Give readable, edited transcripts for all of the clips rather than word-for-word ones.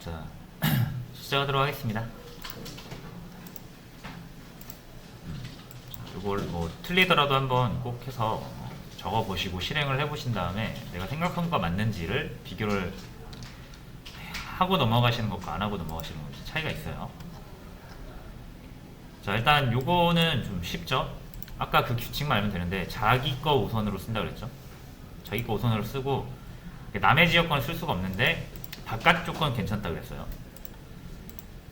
자, 시작하도록 하겠습니다. 이걸 뭐 틀리더라도 한번 꼭 해서 적어보시고 실행을 해보신 다음에 내가 생각한 거 맞는지를 비교를 하고 넘어가시는 것과 안 하고 넘어가시는 것 차이가 있어요. 자, 일단 요거는 좀 쉽죠? 아까 그 규칙만 알면 되는데 자기 거 우선으로 쓴다 그랬죠? 자기 거 우선으로 쓰고 남의 지역권을 쓸 수가 없는데 바깥쪽 건 괜찮다 그랬어요.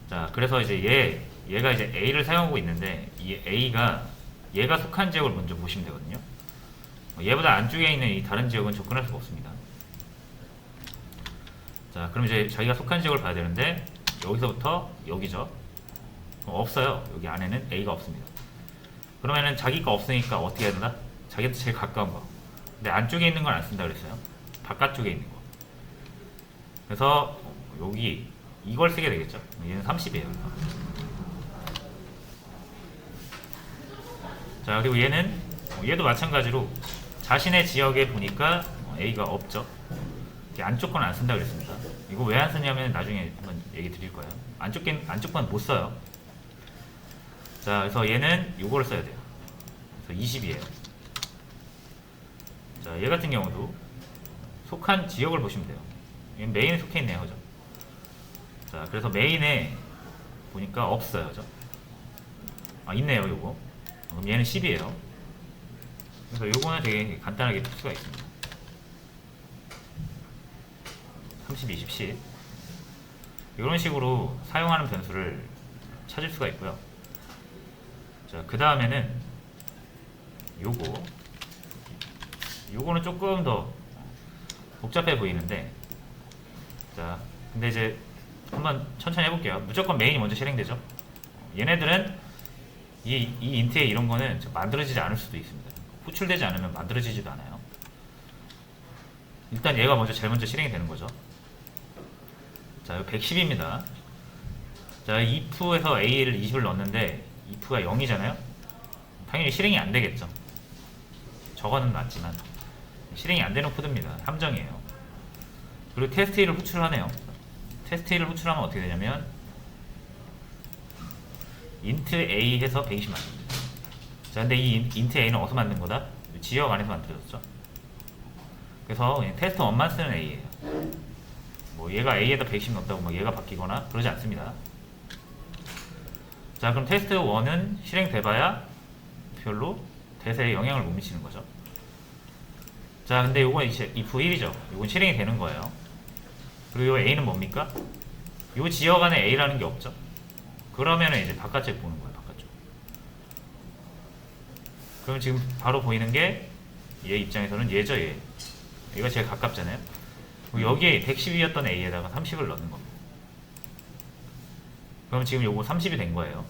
자, 그래서 이제 얘가 이제 A를 사용하고 있는데 이 A가 얘가 속한 지역을 먼저 보시면 되거든요. 얘보다 안쪽에 있는 이 다른 지역은 접근할 수가 없습니다. 자, 그럼 이제 자기가 속한 지역을 봐야 되는데 여기서부터 여기죠. 없어요. 여기 안에는 A가 없습니다. 그러면은 자기가 없으니까 어떻게 해야 된다? 자기한테 제일 가까운 거. 근데 안쪽에 있는 건 안 쓴다 그랬어요. 바깥쪽에 있는 거. 그래서 여기 이걸 쓰게 되겠죠. 얘는 30이에요. 자, 그리고 얘도 마찬가지로 자신의 지역에 보니까 A가 없죠. 안쪽 건 안 쓴다 그랬습니다. 이거 왜 안 쓰냐면 나중에 한번 얘기 드릴 거예요. 안쪽 건 못 써요. 자, 그래서 얘는 요거를 써야 돼요. 그래서 20이에요. 자, 얘 같은 경우도 속한 지역을 보시면 돼요. 얘는 메인에 속해 있네요. 그죠? 자, 그래서 메인에 보니까 없어요. 그죠? 아, 있네요. 요거. 그럼 얘는 10이에요. 그래서 요거는 되게 간단하게 풀 수가 있습니다. 30, 20, 10. 이런 식으로 사용하는 변수를 찾을 수가 있고요. 자, 그 다음에는 요거는 조금 더 복잡해 보이는데, 자, 근데 이제 한번 천천히 해볼게요. 무조건 메인이 먼저 실행되죠. 얘네들은 이 인트에 이런 거는 만들어지지 않을 수도 있습니다. 호출되지 않으면 만들어지지도 않아요. 일단 얘가 제일 먼저 실행이 되는 거죠. 자, 이거 110입니다. 자, if에서 a를 20을 넣었는데 if가 0이잖아요. 당연히 실행이 안 되겠죠. 저거는 맞지만 실행이 안 되는 코드입니다. 함정이에요. 그리고 테스트 1을 호출하네요. 테스트 1을 호출하면 어떻게 되냐면 int a 해서 120 만듭니다. 자, 근데 이 int a는 어디서 만든 거다? 지역 안에서 만들어졌죠. 그래서 그냥 테스트 1만 쓰는 a예요. 뭐 얘가 a에다 120 넣었다고 뭐 얘가 바뀌거나 그러지 않습니다. 자, 그럼 테스트 1은 실행돼봐야 별로 대세에 영향을 못 미치는 거죠. 자, 근데 요건 이제 if 1이죠. 요건 실행이 되는 거예요. 그리고 요 a는 뭡니까? 요 지역 안에 a라는 게 없죠. 그러면은 이제 바깥쪽 보는 거예요. 바깥쪽. 그럼 지금 바로 보이는 게 얘 입장에서는 얘죠. 얘가 제일 가깝잖아요. 여기에 110이었던 a에다가 30을 넣는 겁니다. 그럼 지금 요거 30이 된 거예요.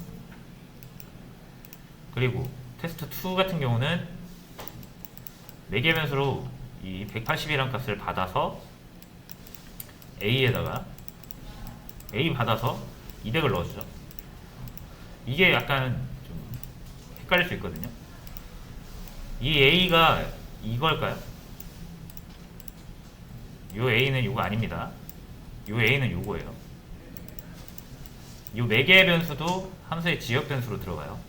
그리고 테스트 2 같은 경우는 4개 변수로 이 180이라는 값을 받아서 a에다가 a 받아서 200을 넣어주죠. 이게 약간 좀 헷갈릴 수 있거든요. 이 a가 이걸까요? 요 a는 요거 아닙니다. 요 a는 요거예요. 요 4개의 변수도 함수의 지역 변수로 들어가요.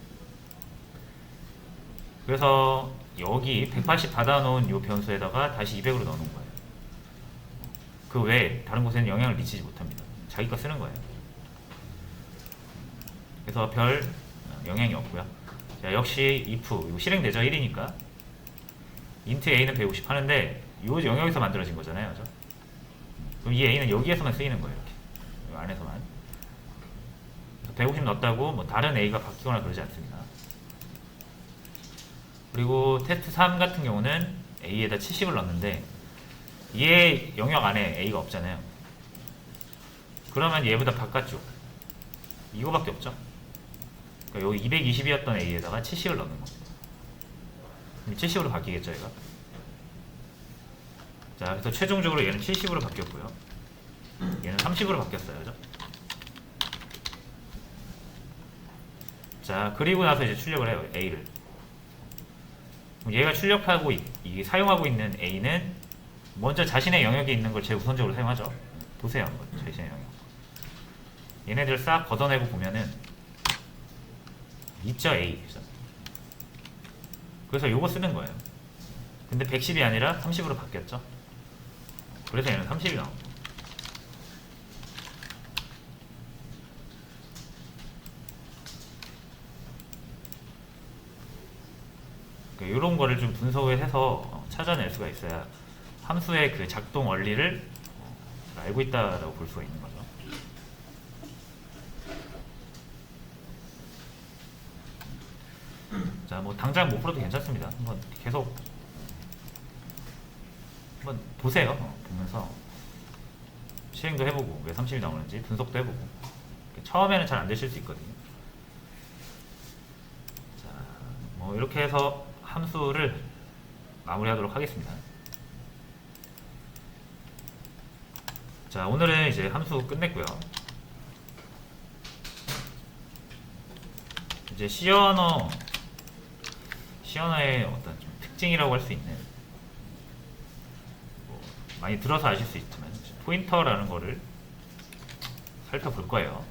그래서 여기 180 받아놓은 요 변수에다가 다시 200으로 넣는 거예요. 그 외에 다른 곳에는 영향을 미치지 못합니다. 자기 거 쓰는 거예요. 그래서 별 영향이 없고요. 자, 역시 if 이거 실행되죠. 1이니까 int a는 150 하는데 요 영역에서 만들어진 거잖아요. 그죠? 그럼 이 a는 여기에서만 쓰이는 거예요. 이렇게 요 안에서만 150 넣었다고 뭐 다른 a가 바뀌거나 그러지 않습니다. 그리고 테스트 3 같은 경우는 a에다 70을 넣었는데 얘 영역 안에 a가 없잖아요. 그러면 얘보다 바깥쪽 이거밖에 없죠. 그러니까 여기 220이었던 a에다가 70을 넣는 겁니다. 70으로 바뀌겠죠, 얘가. 자, 그래서 최종적으로 얘는 70으로 바뀌었고요. 얘는 30으로 바뀌었어요, 그죠? 자, 그리고 나서 이제 출력을 해요, a를. 얘가 출력하고 이게 사용하고 있는 a는 먼저 자신의 영역에 있는 걸 제일 우선적으로 사용하죠. 보세요, 한번 자신의 영역. 얘네들 싹 걷어내고 보면은 있죠, A. 그래서 요거 쓰는 거예요. 근데 110이 아니라 30으로 바뀌었죠. 그래서 얘는 30이 나옵니다. 이런 거를 좀 분석을 해서 찾아낼 수가 있어야 함수의 그 작동 원리를 알고 있다라고 볼 수가 있는 거죠. 자, 뭐 당장 못 풀어도 괜찮습니다. 한번 계속 한번 보세요. 보면서 실행도 해보고 왜 30이 나오는지 분석도 해보고. 처음에는 잘 안 되실 수 있거든요. 자, 뭐 이렇게 해서 함수를 마무리하도록 하겠습니다. 자, 오늘은 이제 함수 끝냈고요. 이제 C언어의 어떤 좀 특징이라고 할 수 있는, 뭐 많이 들어서 아실 수 있지만 포인터라는 거를 살펴볼 거예요.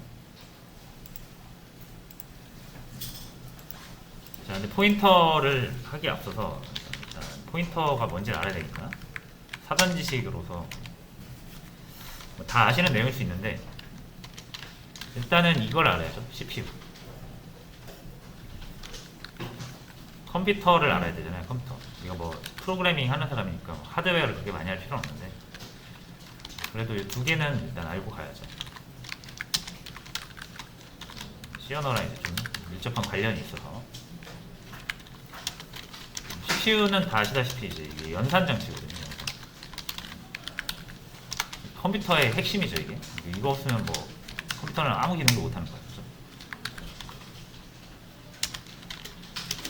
자, 근데 포인터를 하기에 앞서서 포인터가 뭔지를 알아야 되니까 사전 지식으로서 다 아시는 내용일 수 있는데 일단은 이걸 알아야죠. CPU. 컴퓨터를 알아야 되잖아요. 컴퓨터. 이거 뭐 프로그래밍 하는 사람이니까 하드웨어를 그렇게 많이 할 필요는 없는데 그래도 이 두 개는 일단 알고 가야죠. C언어랑 이제 좀 밀접한 관련이 있어서 CPU는 다 아시다시피 이제 이게 연산 장치거든요. 컴퓨터의 핵심이죠, 이게. 이거 없으면 뭐 컴퓨터는 아무 기능도 못하는 거죠.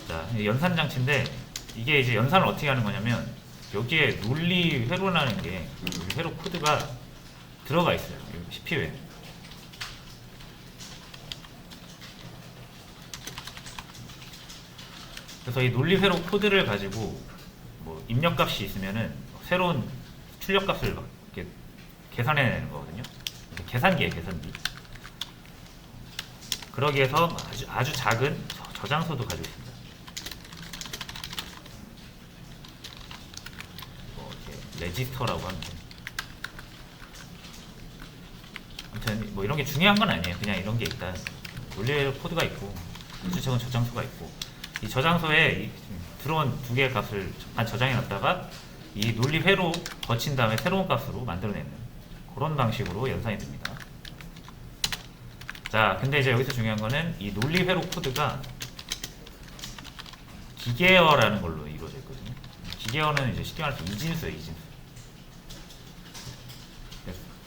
자, 연산 장치인데 이게 이제 연산을 어떻게 하는 거냐면 여기에 논리 회로라는 게 회로 코드가 들어가 있어요. CPU에. 그래서 이 논리 회로 코드를 가지고 뭐 입력값이 있으면은 새로운 출력값을 막 이렇게 계산해내는 거거든요. 계산기에 계산기. 그러기 위해서 아주 작은 저장소도 가지고 있습니다. 뭐 이렇게 레지스터라고 하는데. 아무튼 뭐 이런 게 중요한 건 아니에요. 그냥 이런 게 일단 논리 코드가 있고 아주 작은 저장소가 있고 이 저장소에 들어온 두 개의 값을 저장해 놨다가 이 논리 회로 거친 다음에 새로운 값으로 만들어내는 그런 방식으로 연산이 됩니다. 자, 근데 이제 여기서 중요한 거는 이 논리 회로 코드가 기계어라는 걸로 이루어져 있거든요. 기계어는 이제 쉽게 말해서 이진수예요, 이진수.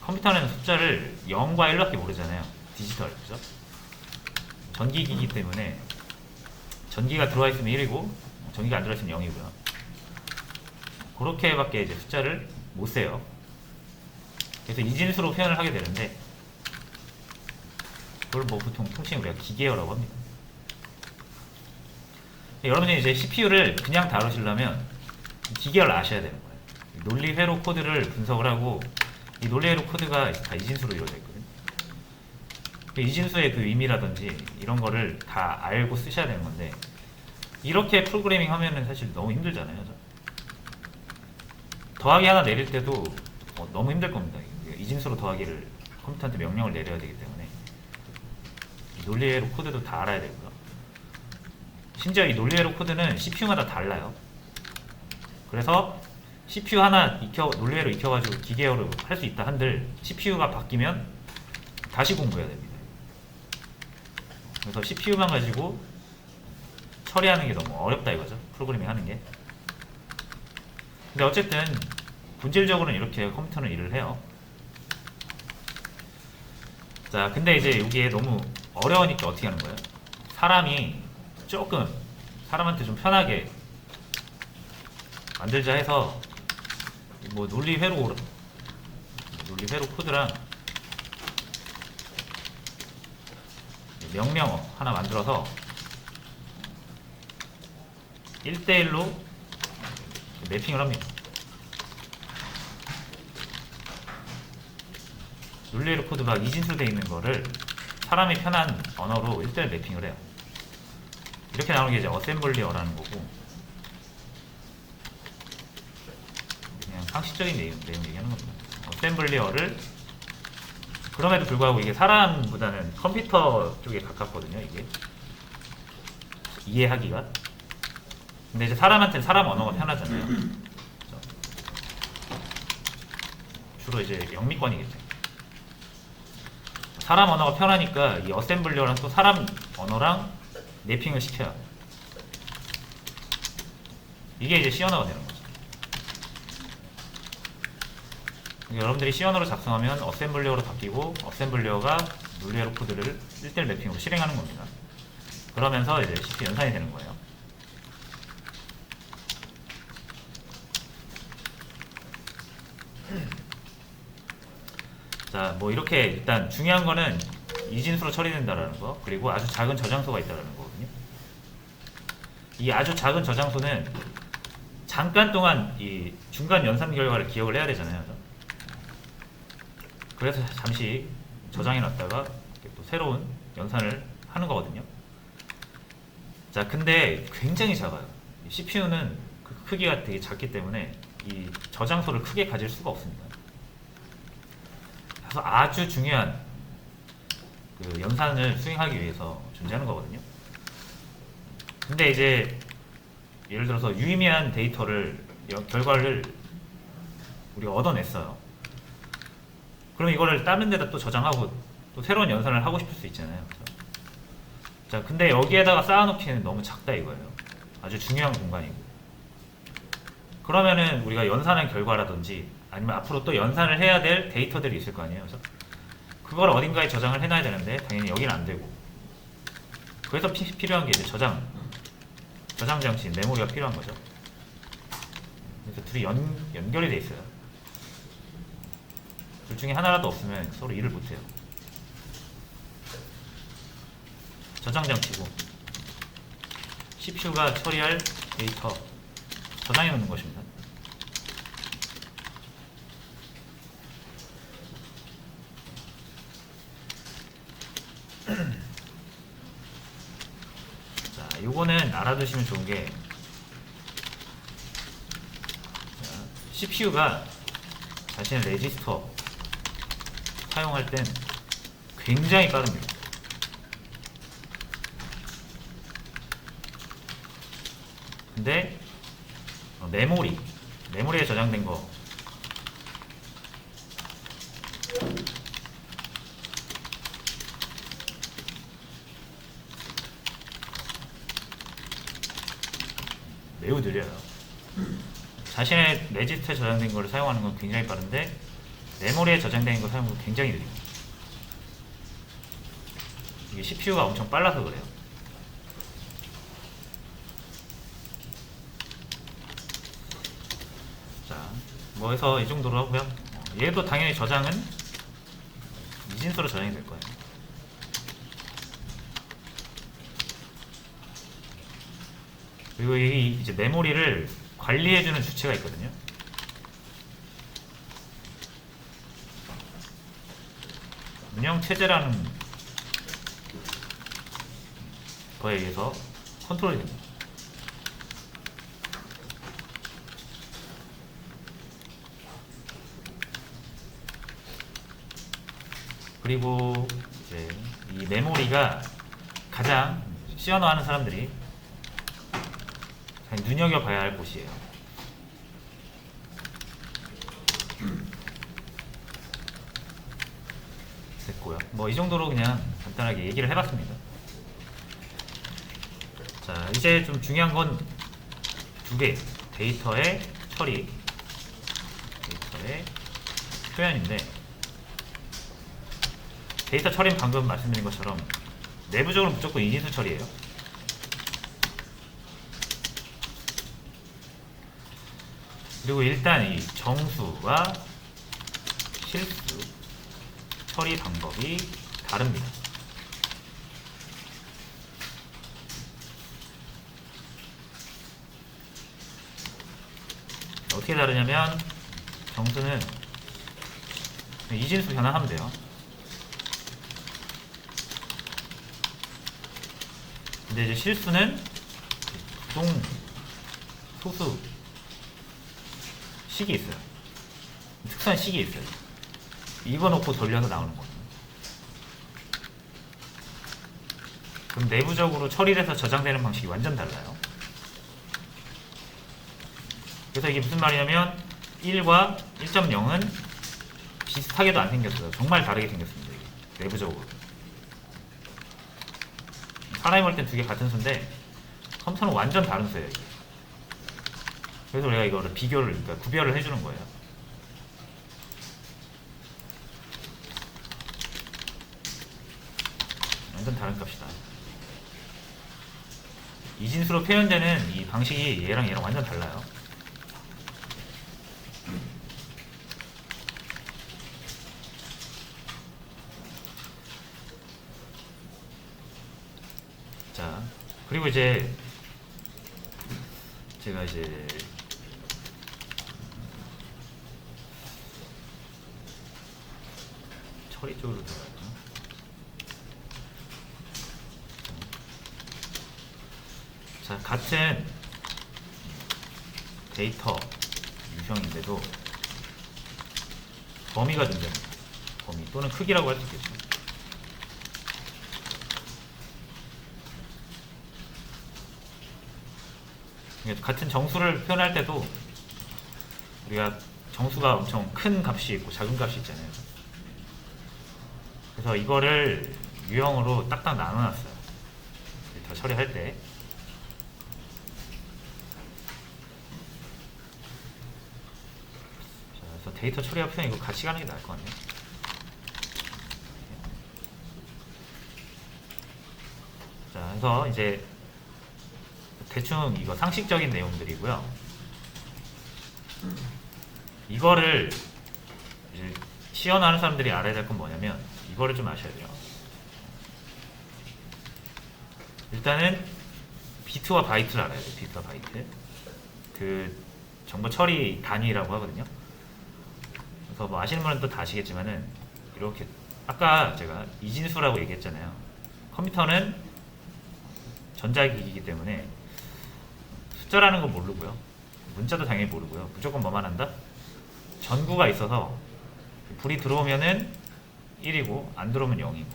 컴퓨터는 숫자를 0과 1밖에 모르잖아요. 디지털, 그죠? 전기기기 때문에 전기가 들어와 있으면 1이고 전기가 안 들어와 있으면 0이고요. 그렇게밖에 이제 숫자를 못 세요. 그래서 이진수로 표현을 하게 되는데 그걸 뭐 보통 통칭 우리가 기계어라고 합니다. 여러분이 이제 CPU를 그냥 다루시려면 기계어를 아셔야 되는 거예요. 논리 회로 코드를 분석을 하고 이 논리 회로 코드가 다 이진수로 이루어져 있거든요. 이진수의 그 의미라든지 이런 거를 다 알고 쓰셔야 되는 건데 이렇게 프로그래밍 하면은 사실 너무 힘들잖아요. 더하기 하나 내릴 때도 너무 힘들 겁니다. 이진수로 더하기를 컴퓨터한테 명령을 내려야 되기 때문에 논리회로 코드도 다 알아야 되고요. 심지어 이 논리회로 코드는 CPU마다 달라요. 그래서 CPU 하나 논리회로 익혀가지고 기계어로 할 수 있다 한들 CPU가 바뀌면 다시 공부해야 됩니다. 그래서 CPU만 가지고 처리하는 게 너무 어렵다 이거죠. 프로그래밍 하는 게. 근데 어쨌든 본질적으로는 이렇게 컴퓨터는 일을 해요. 자, 근데 이제 여기에 너무 어려우니까 어떻게 하는 거예요? 사람이 조금 사람한테 좀 편하게 만들자 해서 뭐 논리 회로 코드랑 명령어 하나 만들어서 1대1로 매핑을 합니다. 논리회로 코드가 이진수로 되어 있는 거를 사람이 편한 언어로 1대1 매핑을 해요. 이렇게 나오는 게 이제 어셈블리어라는 거고, 그냥 상식적인 내용 얘기하는 겁니다. 어셈블리어를, 그럼에도 불구하고 이게 사람보다는 컴퓨터 쪽에 가깝거든요, 이게. 이해하기가. 근데 이제 사람한테는 사람 언어가 편하잖아요. 그렇죠? 주로 이제 영미권이겠죠. 사람 언어가 편하니까 이 어셈블리어랑 또 사람 언어랑 매핑을 시켜요. 이게 이제 C 언어가 되는 거죠. 여러분들이 C 언어로 작성하면 어셈블리어로 바뀌고, 어셈블리어가 논리회로 코드를 1대1 매핑으로 실행하는 겁니다. 그러면서 이제 CPU 연산이 되는 거예요. 자, 뭐 이렇게 일단 중요한 거는 이진수로 처리된다라는 거, 그리고 아주 작은 저장소가 있다라는 거거든요. 이 아주 작은 저장소는 잠깐 동안 이 중간 연산 결과를 기억을 해야 되잖아요. 그래서 잠시 저장해 놨다가 또 새로운 연산을 하는 거거든요. 자, 근데 굉장히 작아요. CPU는 그 크기가 되게 작기 때문에 이 저장소를 크게 가질 수가 없습니다. 그래서 아주 중요한 그 연산을 수행하기 위해서 존재하는 거거든요. 근데 이제 예를 들어서 유의미한 데이터를, 결과를 우리가 얻어냈어요. 그럼 이거를 다른 데다 또 저장하고 또 새로운 연산을 하고 싶을 수 있잖아요. 그래서 자, 근데 여기에다가 쌓아놓기에는 너무 작다 이거예요. 아주 중요한 공간이고. 그러면은 우리가 연산한 결과라든지 아니면 앞으로 또 연산을 해야 될 데이터들이 있을 거 아니에요. 그래서 그걸 어딘가에 저장을 해놔야 되는데 당연히 여기는 안 되고. 그래서 필요한 게 이제 저장 장치, 메모리가 필요한 거죠. 그래서 둘이 연결이 돼 있어요. 둘 중에 하나라도 없으면 서로 일을 못 해요. 저장 장치고, CPU가 처리할 데이터 저장해 놓는 것입니다. 자, 요거는 알아두시면 좋은 게, CPU가 자신의 레지스터 사용할 땐 굉장히 빠릅니다. 근데 메모리에 저장된 거 매우 느려요. 자신의 레지스터에 저장된 거를 사용하는 건 굉장히 빠른데 메모리에 저장된 거 사용하는 건 굉장히 느립니다. 이게 CPU가 엄청 빨라서 그래요. 자, 뭐 해서 이 정도로 하고요. 얘도 당연히 저장은 이진수로 저장이 될 거예요. 그리고 이 이제 메모리를 관리해주는 주체가 있거든요. 운영체제라는 거에 의해서 컨트롤이 됩니다. 그리고 이제 이 메모리가 가장 C 언어 하는 사람들이 눈여겨봐야 할 곳이에요. 됐고요. 뭐 이 정도로 그냥 간단하게 얘기를 해봤습니다. 자, 이제 좀 중요한 건 두 개. 데이터의 처리, 데이터의 표현인데, 데이터 처리는 방금 말씀드린 것처럼 내부적으로 무조건 이진수 처리예요. 그리고 일단 이 정수와 실수 처리 방법이 다릅니다. 어떻게 다르냐면, 정수는 이진수 변환하면 돼요. 근데 이제 실수는 부동 소수 식이 있어요. 특수한 식이 있어요. 이거 놓고 돌려서 나오는 거예요. 그럼 내부적으로 처리돼서 저장되는 방식이 완전 달라요. 그래서 이게 무슨 말이냐면 1과 1.0은 비슷하게도 안 생겼어요. 정말 다르게 생겼습니다. 이게 내부적으로. 사람이 볼 땐 두 개 같은 수인데 컴퓨터는 완전 다른 수예요. 이게. 그래서 우리가 이거를 비교를, 그러니까 구별을 해주는 거예요. 완전 다른 값이다. 이진수로 표현되는 이 방식이 얘랑 완전 달라요. 자, 그리고 이제 제가 이제 처리 쪽으로 들어갈까? 자, 같은 데이터 유형인데도 범위가 존재합니다. 범위 또는 크기라고 할 수 있겠죠. 같은 정수를 표현할 때도 우리가 정수가 엄청 큰 값이 있고 작은 값이 있잖아요. 그래서 이거를 유형으로 딱딱 나눠놨어요. 데이터 처리할 때. 자, 그래서 데이터 처리와 표현 이거 같이 가는 게 나을 것 같네요. 자, 그래서 이제 대충 이거 상식적인 내용들이고요. 이거를 이제 시연하는 사람들이 알아야 될 건 뭐냐면 이거를 좀 아셔야 돼요. 일단은 비트와 바이트를 알아야 돼요. 비트와 바이트. 그 정보 처리 단위라고 하거든요. 그래서 뭐 아시는 분은 또 다 아시겠지만은 이렇게 아까 제가 이진수라고 얘기했잖아요. 컴퓨터는 전자기기이기 때문에 숫자라는 건 모르고요. 문자도 당연히 모르고요. 무조건 뭐만 한다? 전구가 있어서 불이 들어오면은 1이고 안 들어오면 0이고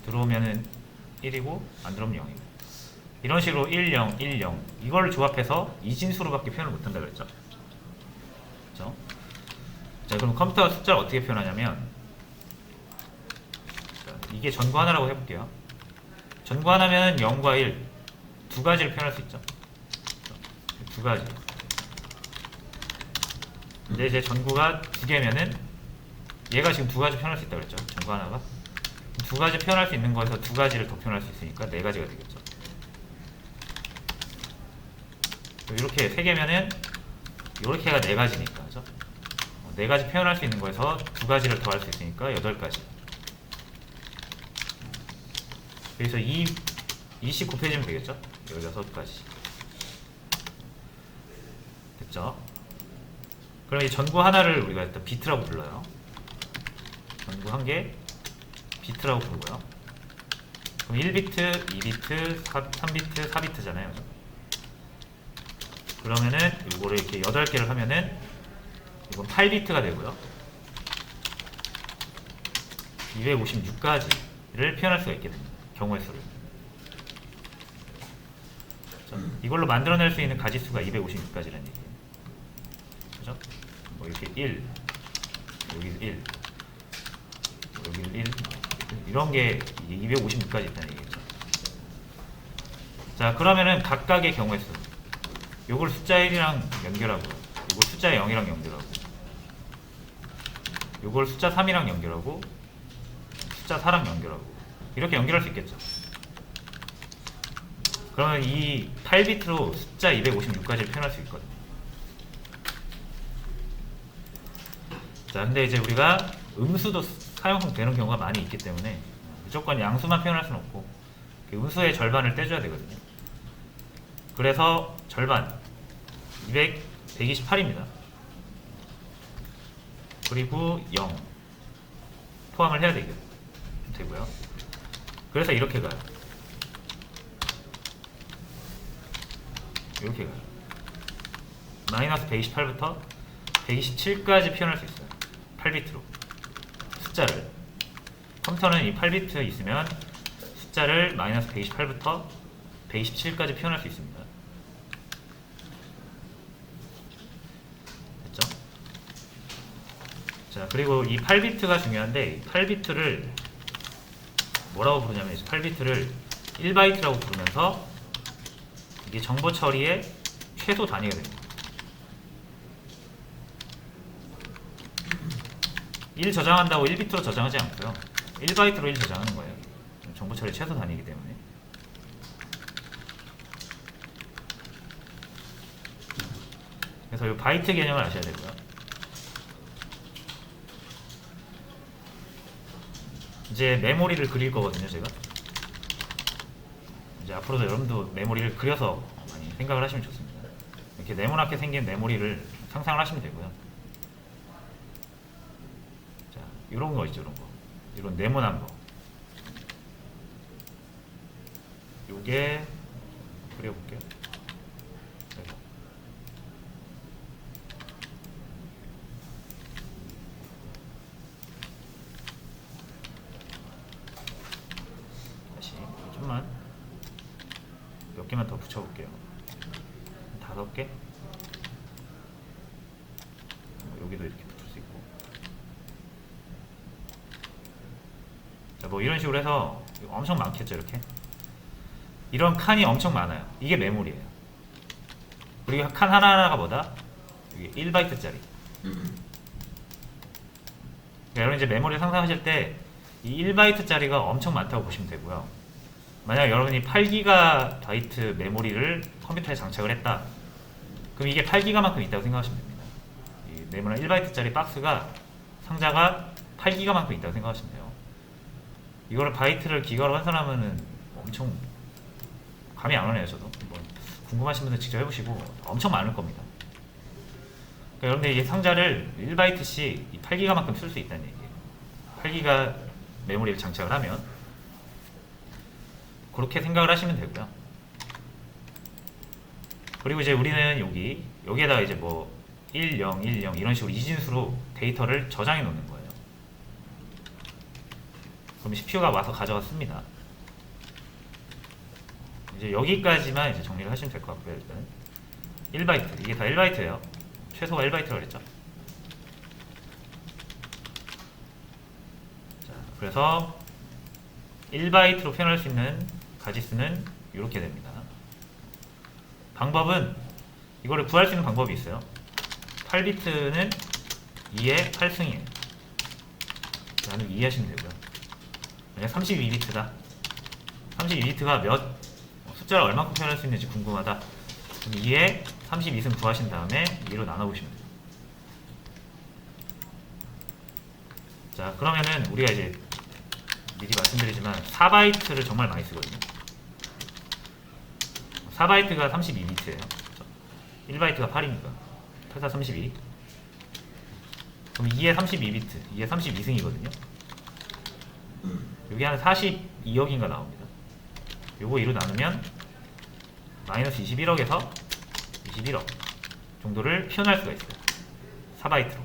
들어오면은 1이고 안 들어오면 0이고 이런 식으로 1, 0, 1, 0 이걸 조합해서 이진수로밖에 표현을 못한다 그랬죠. 그렇죠? 자, 그럼 컴퓨터 숫자를 어떻게 표현하냐면 자, 이게 전구 하나라고 해볼게요. 전구 하나면 0과 1 두 가지를 표현할 수 있죠. 두 가지. 근데 이제 전구가 두 개면은 얘가 지금 두 가지 표현할 수 있다고 그랬죠. 전구 하나가 두 가지 표현할 수 있는 거에서 두 가지를 더 표현할 수 있으니까 네 가지가 되겠죠. 이렇게 세 개면은 이렇게가 네 가지니까 그죠? 네 가지 표현할 수 있는 거에서 두 가지를 더 할 수 있으니까 8가지. 그래서 2씩 곱해지면 되겠죠? 16가지. 됐죠? 그럼 이 전구 하나를 우리가 일단 비트라고 불러요. 전구 한 개 비트라고 부르고요. 그럼 1비트, 2비트, 3비트, 4비트잖아요. 그러면은 이거를 이렇게 8개를 하면은 이건 8비트가 되고요. 256가지를 표현할 수가 있게 됩니다. 경우의 수를. 이걸로 만들어낼 수 있는 가지수가 256가지라는 얘기예요. 그죠? 뭐 이렇게 1, 여기 1, 여기 1, 이런 게 256가지 있다는 얘기죠. 자, 그러면은 각각의 경우의 수. 요걸 숫자 1이랑 연결하고, 요걸 숫자 0이랑 연결하고, 요걸 숫자 3이랑 연결하고, 숫자 4랑 연결하고, 이렇게 연결할 수 있겠죠. 그러면 이 8비트로 숫자 256가지를 표현할 수 있거든요. 자, 근데 이제 우리가 음수도 사용되는 경우가 많이 있기 때문에 무조건 양수만 표현할 수는 없고 음수의 절반을 떼줘야 되거든요. 그래서 절반 128입니다. 그리고 0 포함을 해야 되고요. 그래서 이렇게 가요. 이렇게 가요. 마이너스 128부터 127까지 표현할 수 있어요. 8비트로 숫자를. 컴퓨터는 이 8비트 있으면 숫자를 마이너스 128부터 127까지 표현할 수 있습니다. 됐죠? 자, 그리고 이 8비트가 중요한데, 이 8비트를 뭐라고 부르냐면, 8비트를 1바이트라고 부르면서 이게 정보 처리의 최소 단위가 됩니다. 1 저장한다고 1비트로 저장하지 않고요. 1바이트로 1 저장하는 거예요. 정보 처리 최소 단위이기 때문에. 그래서 이 바이트 개념을 아셔야 되고요. 이제 메모리를 그릴 거거든요, 제가. 이제 앞으로도 여러분도 메모리를 그려서 많이 생각을 하시면 좋습니다. 이렇게 네모나게 생긴 메모리를 상상을 하시면 되고요. 자, 이런 거 있죠, 이런 거. 이런 네모난 거. 요게 그려볼게요. 다시 좀만 몇 개만 더 붙여볼게요. 5개. 여기도 이렇게 붙을 수 있고. 자, 뭐 이런 식으로 해서 엄청 많겠죠, 이렇게. 이런 칸이 엄청 많아요. 이게 메모리예요. 그리고 칸 하나하나가 뭐다? 이게 1바이트짜리. 그러니까 여러분 이제 메모리 상상하실 때 이 1바이트짜리가 엄청 많다고 보시면 되고요. 만약 여러분이 8GB 메모리를 컴퓨터에 장착을 했다. 그럼 이게 8기가만큼 있다고 생각하시면 됩니다. 이 네모난 1바이트짜리 박스가, 상자가 8기가만큼 있다고 생각하시면 돼요. 이거를 바이트를 기가로 환산하면은 엄청 감이 안 오네요, 저도. 뭐 궁금하신 분들 직접 해보시고 엄청 많을 겁니다. 그러니까 여러분들 이 상자를 1바이트씩 8기가만큼 쓸 수 있다는 얘기예요. 8기가 메모리를 장착을 하면. 그렇게 생각을 하시면 되고요. 그리고 이제 우리는 여기에다가 이제 뭐 10, 10 이런 식으로 이진수로 데이터를 저장해 놓는 거예요. 그럼 CPU가 와서 가져왔습니다. 이제 여기까지만 이제 정리를 하시면 될 것 같고요. 일단 1바이트, 이게 다 1바이트예요. 최소가 1바이트라고 그랬죠. 자, 그래서 1바이트로 표현할 수 있는 가지수는 이렇게 됩니다. 방법은 이거를 구할 수 있는 방법이 있어요. 8비트는 2의 8승이에요. 나는 이해하시면 되고요. 만약 32비트다. 32비트가 몇 숫자를 얼마큼 표현할 수 있는지 궁금하다. 그럼 2에 32승 구하신 다음에 2로 나눠보시면 돼요. 자, 그러면은 우리가 이제 미리 말씀드리지만 4바이트를 정말 많이 쓰거든요. 4바이트가 32비트예요. 1바이트가 8이니까 8, 4, 32. 그럼 2에 32비트, 2에 32승이거든요. 여기 한 42억인가 나옵니다. 요거 2로 나누면 마이너스 21억에서 21억 정도를 표현할 수가 있어요. 4바이트로.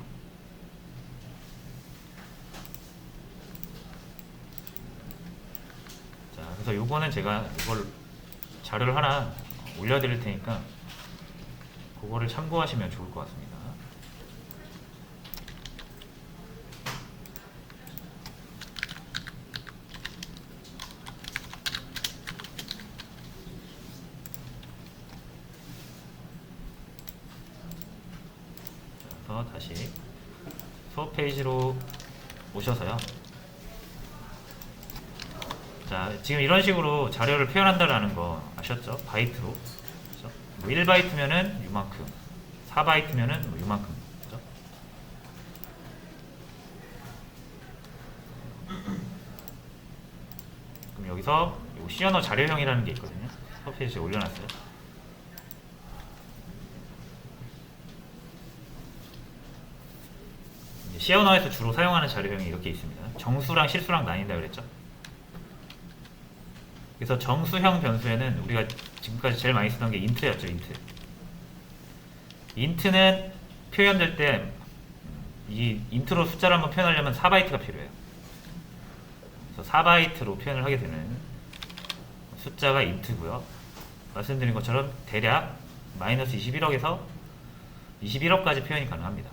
자, 그래서 요거는 제가 이걸 자료를 하나 올려드릴 테니까 그거를 참고하시면 좋을 것 같습니다. 그래서 다시 수업 페이지로 오셔서요. 자, 지금 이런 식으로 자료를 표현한다라는 거 아셨죠? 바이트로. 그렇죠? 뭐 1바이트면은 요만큼, 4바이트면은 뭐 요만큼. 그렇죠? 그럼 여기서 요 시언어 자료형이라는 게 있거든요. 수업 페이지에 올려놨어요. 시언어에서 주로 사용하는 자료형이 이렇게 있습니다. 정수랑 실수랑 나뉜다 그랬죠? 그래서 정수형 변수에는 우리가 지금까지 제일 많이 쓰던 게 int였죠. int는 표현될 때 이 int로 숫자를 한번 표현하려면 4바이트가 필요해요. 그래서 4바이트로 표현을 하게 되는 숫자가 int고요. 말씀드린 것처럼 대략 마이너스 21억에서 21억까지 표현이 가능합니다.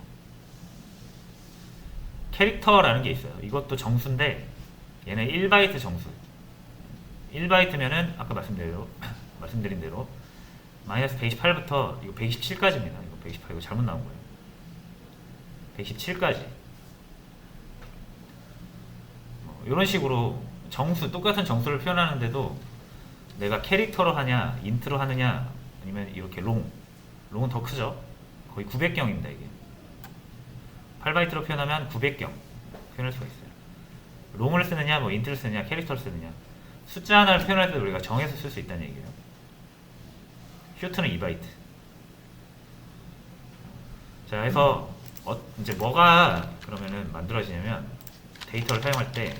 캐릭터라는 게 있어요. 이것도 정수인데 얘는 1바이트 정수. 1바이트면은 아까 말씀드린 대로 마이너스 128부터 이거 127까지입니다. 이거 128 이거 잘못 나온 거예요. 127까지. 이런 식으로 정수, 똑같은 정수를 표현하는데도 내가 캐릭터로 하냐, 인트로 하느냐, 아니면 이렇게 롱은 더 크죠? 거의 900경입니다, 이게. 8바이트로 표현하면 900경 표현할 수가 있어요. 롱을 쓰느냐, 뭐 인트를 쓰느냐, 캐릭터를 쓰느냐. 숫자 하나를 표현할 때 우리가 정해서 쓸 수 있다는 얘기예요. 슈트는 2바이트. 자, 그래서 이제 뭐가 그러면은 만들어지냐면 데이터를 사용할 때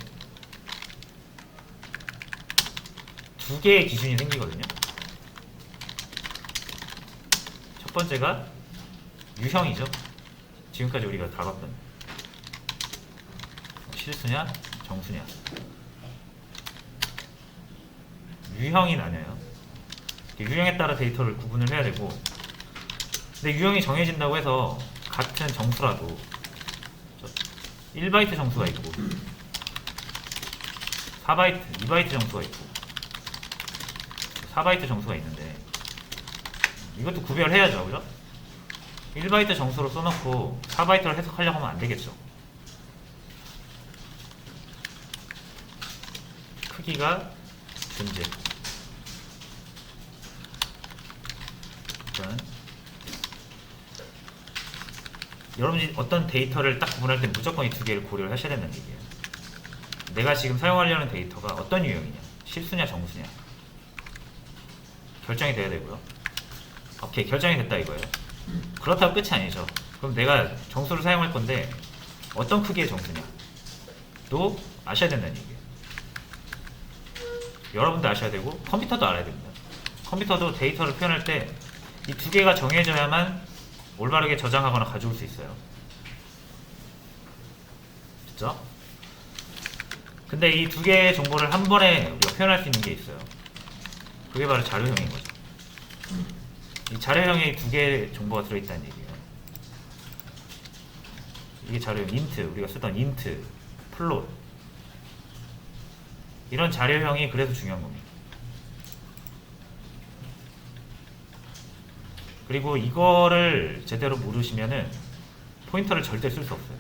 두 개의 기준이 생기거든요. 첫 번째가 유형이죠. 지금까지 우리가 다뤘던 실수냐, 정수냐. 유형이 나뉘어요. 유형에 따라 데이터를 구분을 해야 되고, 근데 유형이 정해진다고 해서 같은 정수라도 1바이트 정수가 있고 4바이트, 2바이트 정수가 있고 4바이트 정수가 있는데 이것도 구별해야죠, 그죠? 1바이트 정수로 써놓고 4바이트를 해석하려고 하면 안 되겠죠. 크기가 존재. 일단 여러분이 어떤 데이터를 딱 구분할 때 무조건 이 두 개를 고려를 하셔야 된다는 얘기예요. 내가 지금 사용하려는 데이터가 어떤 유형이냐, 실수냐, 정수냐 결정이 돼야 되고요. 오케이, 결정이 됐다 이거예요. 그렇다고 끝이 아니죠. 그럼 내가 정수를 사용할 건데 어떤 크기의 정수냐 또 아셔야 된다는 얘기예요. 여러분도 아셔야 되고 컴퓨터도 알아야 됩니다. 컴퓨터도 데이터를 표현할 때 이 두 개가 정해져야만 올바르게 저장하거나 가져올 수 있어요. 그쵸? 근데 이 두 개의 정보를 한 번에 우리가 표현할 수 있는 게 있어요. 그게 바로 자료형인 거죠. 이 자료형에 두 개의 정보가 들어있다는 얘기예요. 이게 자료형 int, 우리가 쓰던 int, 플롯 이런 자료형이 그래서 중요한 겁니다. 그리고 이거를 제대로 모르시면은 포인터를 절대 쓸 수 없어요.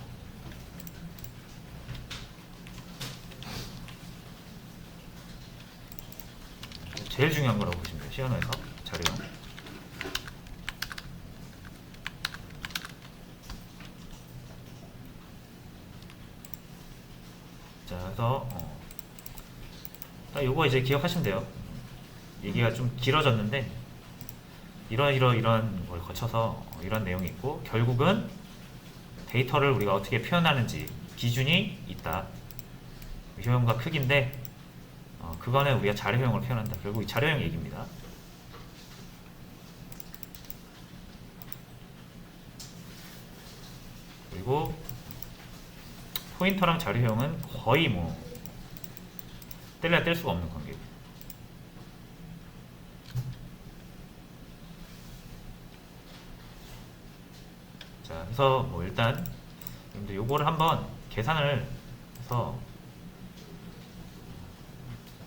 제일 중요한 거라고 보시면 돼요. 시연어에서 자료형. 자, 그래서 요거 이제 기억하시면 돼요. 얘기가 좀 길어졌는데 이런 걸 거쳐서 이런 내용이 있고, 결국은 데이터를 우리가 어떻게 표현하는지 기준이 있다. 효용과 크기인데 그거는 우리가 자료형으로 표현한다. 결국 이 자료형 얘기입니다. 그리고 포인터랑 자료형은 거의 뭐 뗄래야 뗄 수가 없는 관계입니다. 자, 그래서 뭐 일단 요거를 한번 계산을 해서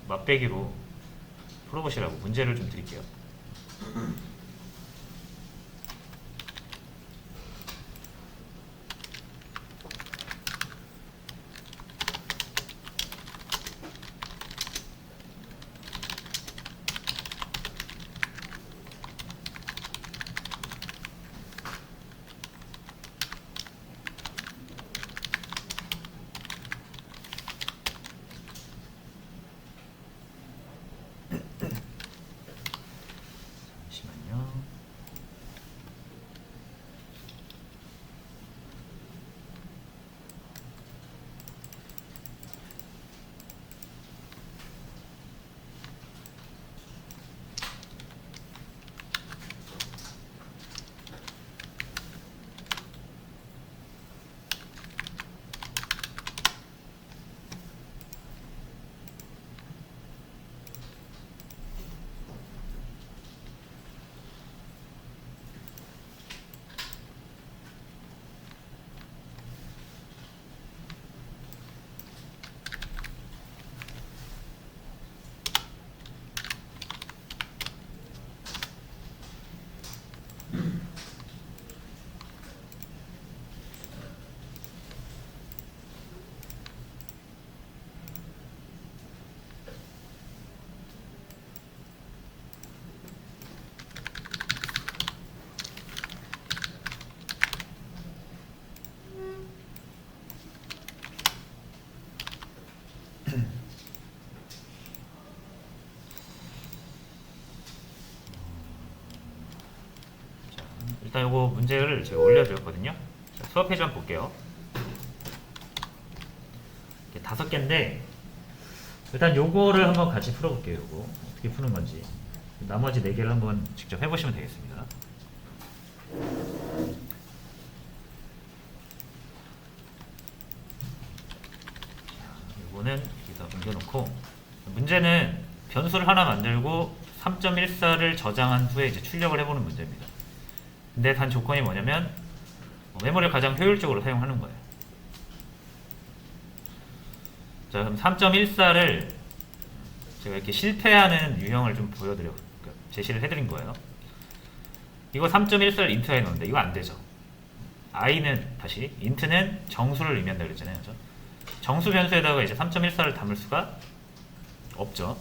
맛배기로 풀어보시라고 문제를 좀 드릴게요. 잠시만요. 일단 요거 문제를 제가 올려드렸거든요. 자, 수업 페이지 한번 볼게요. 이렇게 5개인데 일단 요거를 한번 같이 풀어볼게요. 요거 어떻게 푸는 건지. 나머지 4개를 한번 직접 해보시면 되겠습니다. 요거는 여기다 옮겨놓고, 문제는 변수를 하나 만들고 3.14를 저장한 후에 이제 출력을 해보는 문제입니다. 근데 단 조건이 뭐냐면 메모리를 가장 효율적으로 사용하는 거예요. 자, 그럼 3.14를 제가 이렇게 실패하는 유형을 좀 제시를 해드린 거예요. 이거 3.14를 인트에 넣는데 이거 안 되죠. i는 다시 int는 정수를 의미한다 그랬잖아요. 그죠? 정수 변수에다가 이제 3.14를 담을 수가 없죠.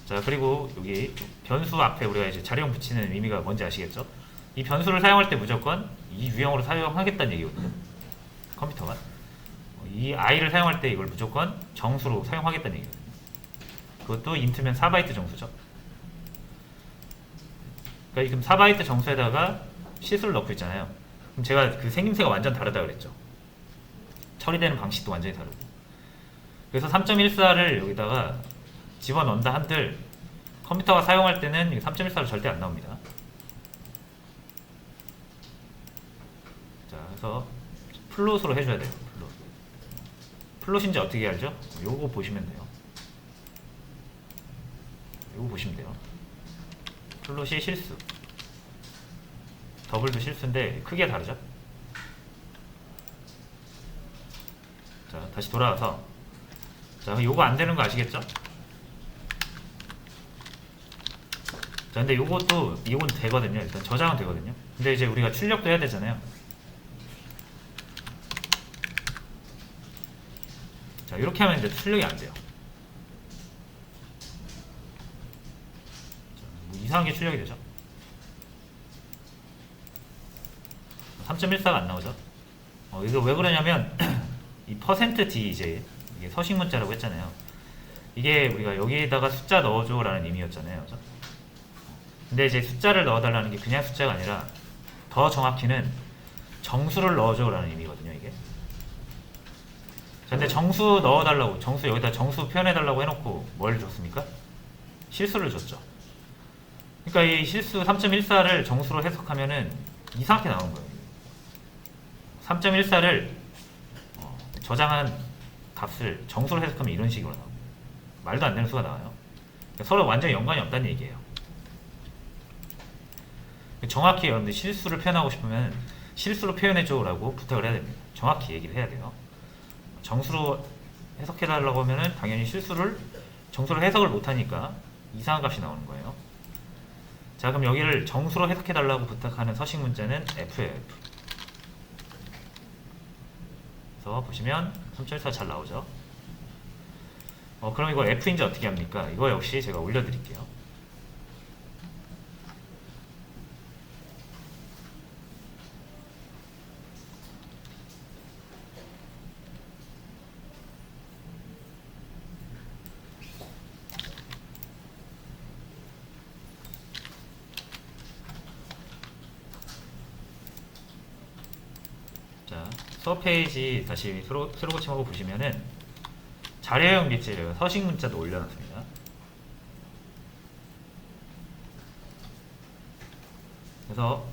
자, 그리고 여기 변수 앞에 우리가 이제 자료형 붙이는 의미가 뭔지 아시겠죠? 이 변수를 사용할 때 무조건 이 유형으로 사용하겠다는 얘기거든요. 컴퓨터가 이 i를 사용할 때 이걸 무조건 정수로 사용하겠다는 얘기거든요. 그것도 int면 4바이트 정수죠. 그러니까 지금 4바이트 정수에다가 실수를 넣고 있잖아요. 그럼 제가 그 생김새가 완전 다르다 그랬죠. 처리되는 방식도 완전히 다르고. 그래서 3.14를 여기다가 집어넣는다 한들 컴퓨터가 사용할 때는 3.14로 절대 안 나옵니다. 자, 그래서 플롯으로 해줘야 돼요. 플롯인지 어떻게 알죠? 요거 보시면 돼요. 요거 보시면 돼요. 플롯이 실수, 더블도 실수인데 크기가 다르죠? 자, 다시 돌아와서, 자, 요거 안 되는 거 아시겠죠? 자, 근데 요것도, 이건 되거든요. 일단 저장은 되거든요. 근데 이제 우리가 출력도 해야 되잖아요. 자, 이렇게 하면 이제 출력이 안 돼요. 자, 뭐 이상하게 출력이 되죠. 3.14가 안 나오죠. 이거 왜 그러냐면 이 %d 이제 이게 서식 문자라고 했잖아요. 이게 우리가 여기에다가 숫자 넣어줘 라는 의미였잖아요. 그죠? 근데 이제 숫자를 넣어달라는 게 그냥 숫자가 아니라 더 정확히는 정수를 넣어줘 라는 의미거든요. 이게. 자, 근데 정수 넣어달라고, 정수 여기다 정수 표현해달라고 해놓고 뭘 줬습니까? 실수를 줬죠. 그러니까 이 실수 3.14를 정수로 해석하면은 이상하게 나오는 거예요. 3.14를 저장한 값을 정수로 해석하면 이런 식으로 나오고 말도 안 되는 수가 나와요. 그러니까 서로 완전히 연관이 없다는 얘기예요. 정확히 여러분들 실수를 표현하고 싶으면 실수로 표현해줘 라고 부탁을 해야 됩니다. 정확히 얘기를 해야 돼요. 정수로 해석해달라고 하면은 당연히 실수를 정수로 해석을 못하니까 이상한 값이 나오는 거예요. 자, 그럼 여기를 정수로 해석해달라고 부탁하는 서식 문자는 F예요. F. 그래서 보시면 3.14 잘 나오죠. 그럼 이거 F인지 어떻게 합니까? 이거 역시 제가 올려드릴게요. 수업 페이지 다시 새로 고침하고 보시면은 자료형 밑에 서식 문자도 올려놨습니다. 그래서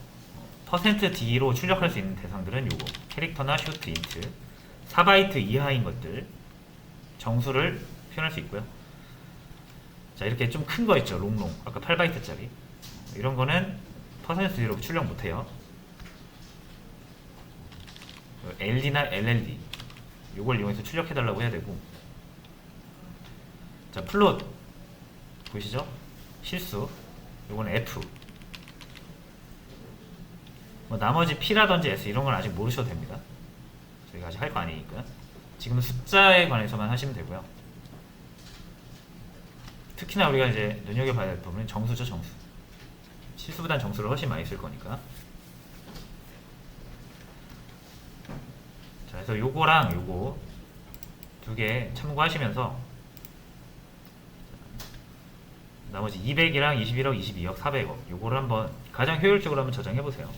%d로 출력할 수 있는 대상들은 요거 캐릭터나 슈트, 인트 4바이트 이하인 것들 정수를 표현할 수 있고요. 자, 이렇게 좀 큰 거 있죠. 롱롱 아까 8바이트짜리 이런 거는 %d로 출력 못해요. LD나 LLD 요걸 이용해서 출력해달라고 해야 되고, 자, 플롯 보이시죠? 실수 요건 F, 나머지 P라든지 S 이런 건 아직 모르셔도 됩니다. 저희가 아직 할 거 아니니까 지금은 숫자에 관해서만 하시면 되고요. 특히나 우리가 이제 눈여겨봐야 될 부분은 정수죠. 정수, 실수보단 정수를 훨씬 많이 쓸 거니까. 그래서 요거랑 요거 두 개 참고하시면서 나머지 200이랑 21억, 22억, 400억 요거를 한번 가장 효율적으로 한번 저장해 보세요.